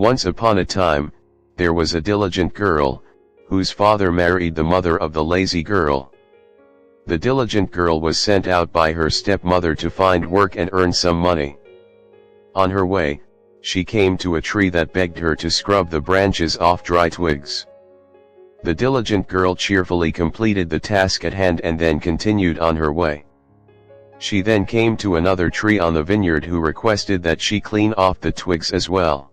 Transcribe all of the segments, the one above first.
Once upon a time, there was a diligent girl, whose father married the mother of the lazy girl. The diligent girl was sent out by her stepmother to find work and earn some money. On her way, she came to a tree that begged her to scrub the branches off dry twigs. The diligent girl cheerfully completed the task at hand and then continued on her way. She then came to another tree on the vineyard who requested that she clean off the twigs as well.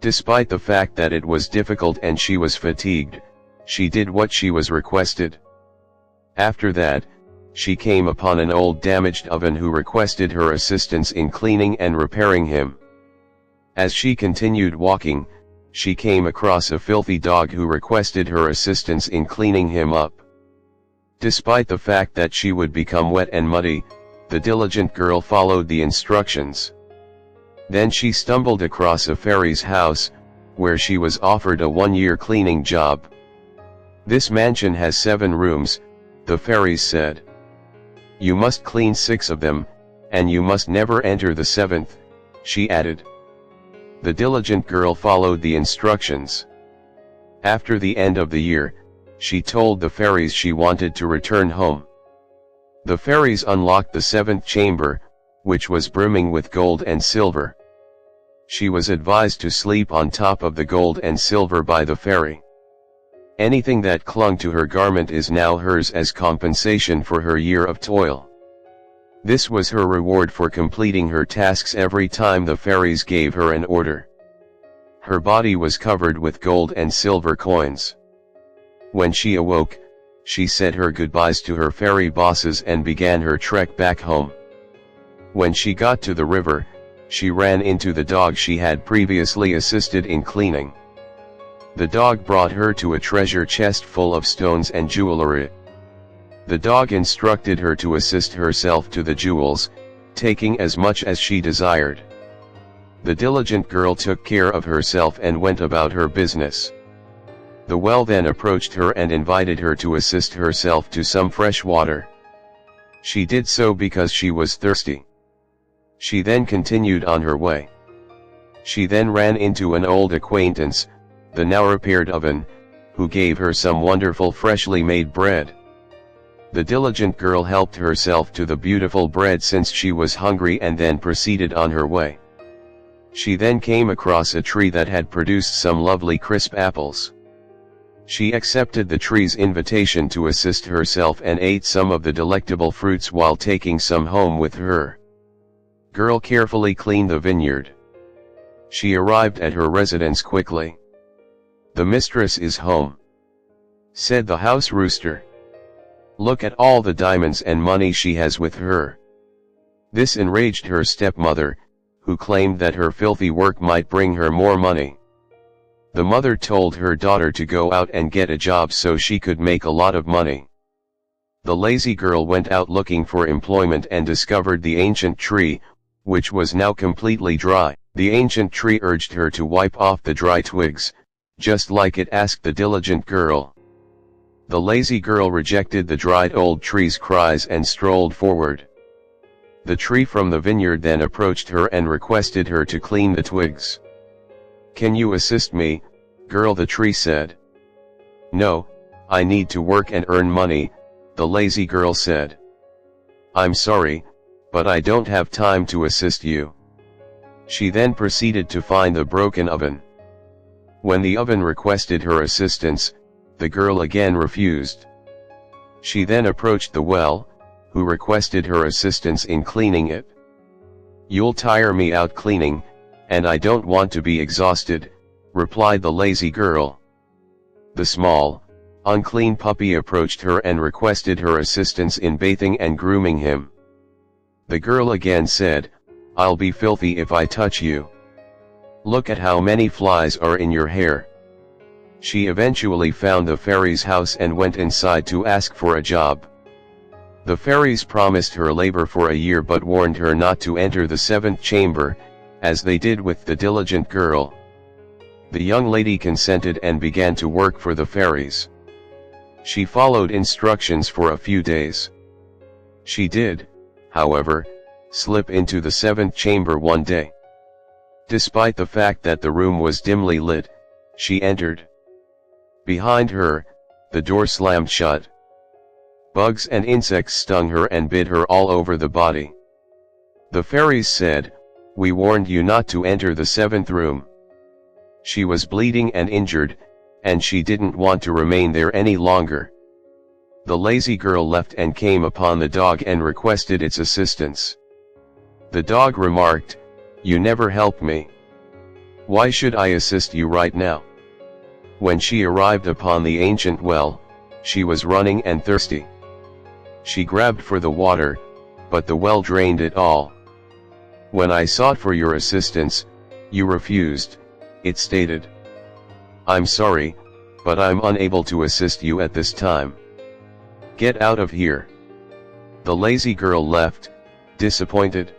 Despite the fact that it was difficult and she was fatigued, she did what she was requested. After that, she came upon an old damaged oven who requested her assistance in cleaning and repairing him. As she continued walking, she came across a filthy dog who requested her assistance in cleaning him up. Despite the fact that she would become wet and muddy, the diligent girl followed the instructions. Then she stumbled across a fairy's house, where she was offered a one-year cleaning job. "This mansion has 7 rooms, the fairies said. "You must clean 6 of them, and you must never enter the 7th, she added. The diligent girl followed the instructions. After the end of the year, she told the fairies she wanted to return home. The fairies unlocked the 7th chamber, which was brimming with gold and silver. She was advised to sleep on top of the gold and silver by the fairy. Anything that clung to her garment is now hers as compensation for her year of toil. This was her reward for completing her tasks every time the fairies gave her an order. Her body was covered with gold and silver coins. When she awoke, she said her goodbyes to her fairy bosses and began her trek back home. When she got to the river, she ran into the dog she had previously assisted in cleaning. The dog brought her to a treasure chest full of stones and jewelry. The dog instructed her to assist herself to the jewels, taking as much as she desired. The diligent girl took care of herself and went about her business. The well then approached her and invited her to assist herself to some fresh water. She did so because she was thirsty. She then continued on her way. She then ran into an old acquaintance, the now repaired oven, who gave her some wonderful freshly made bread. The diligent girl helped herself to the beautiful bread since she was hungry and then proceeded on her way. She then came across a tree that had produced some lovely crisp apples. She accepted the tree's invitation to assist herself and ate some of the delectable fruits while taking some home with her. Girl carefully cleaned the vineyard. She arrived at her residence quickly. "The mistress is home," said the house rooster. "Look at all the diamonds and money she has with her." This enraged her stepmother, who claimed that her filthy work might bring her more money. The mother told her daughter to go out and get a job so she could make a lot of money. The lazy girl went out looking for employment and discovered the ancient tree, which was now completely dry. The ancient tree urged her to wipe off the dry twigs, just like it asked the diligent girl. The lazy girl rejected the dried old tree's cries and strolled forward. The tree from the vineyard then approached her and requested her to clean the twigs. "Can you assist me, girl?" the tree said. "No, I need to work and earn money," the lazy girl said. "I'm sorry, but I don't have time to assist you." She then proceeded to find the broken oven. When the oven requested her assistance, the girl again refused. She then approached the well, who requested her assistance in cleaning it. "You'll tire me out cleaning, and I don't want to be exhausted," replied the lazy girl. The small, unclean puppy approached her and requested her assistance in bathing and grooming him. The girl again said, "I'll be filthy if I touch you. Look at how many flies are in your hair." She eventually found the fairy's house and went inside to ask for a job. The fairies promised her labor for a year but warned her not to enter the 7th chamber, as they did with the diligent girl. The young lady consented and began to work for the fairies. She followed instructions for a few days. She did, however, slip into the 7th chamber one day. Despite the fact that the room was dimly lit, she entered. Behind her, the door slammed shut. Bugs and insects stung her and bit her all over the body. The fairies said, "We warned you not to enter the seventh room." She was bleeding and injured, and she didn't want to remain there any longer. The lazy girl left and came upon the dog and requested its assistance. The dog remarked, "You never help me. Why should I assist you right now?" When she arrived upon the ancient well, she was running and thirsty. She grabbed for the water, but the well drained it all. "When I sought for your assistance, you refused," it stated. "I'm sorry, but I'm unable to assist you at this time. Get out of here." The lazy girl left, disappointed.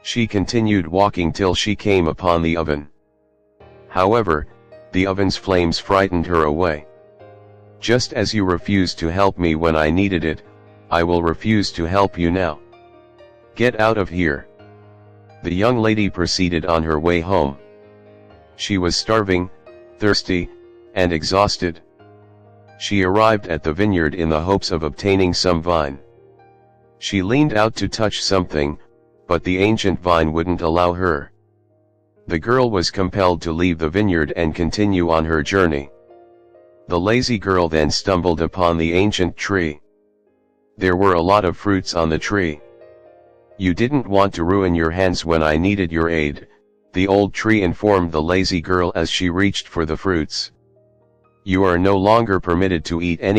She continued walking till she came upon the oven. However, the oven's flames frightened her away. "Just as you refused to help me when I needed it, I will refuse to help you now. Get out of here." The young lady proceeded on her way home. She was starving, thirsty, and exhausted. She arrived at the vineyard in the hopes of obtaining some vine. She leaned out to touch something, but the ancient vine wouldn't allow her. The girl was compelled to leave the vineyard and continue on her journey. The lazy girl then stumbled upon the ancient tree. There were a lot of fruits on the tree. "You didn't want to ruin your hands when I needed your aid," the old tree informed the lazy girl as she reached for the fruits. "You are no longer permitted to eat any